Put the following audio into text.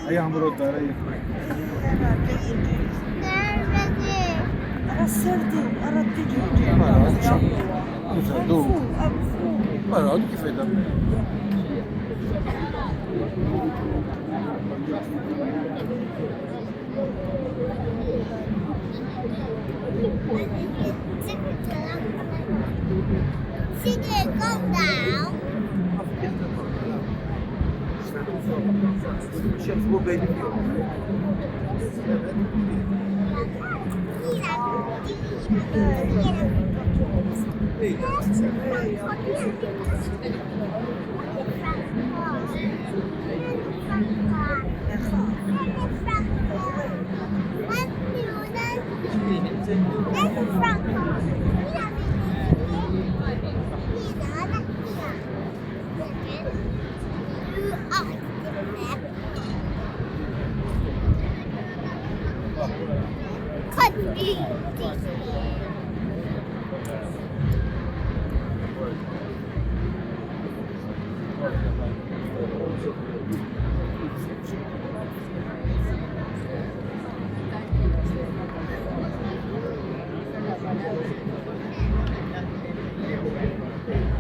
Ayağım burada arayı. Parado que foi também. Sigue con đảo. Şef bu belli diyor. Con đi. Thank you.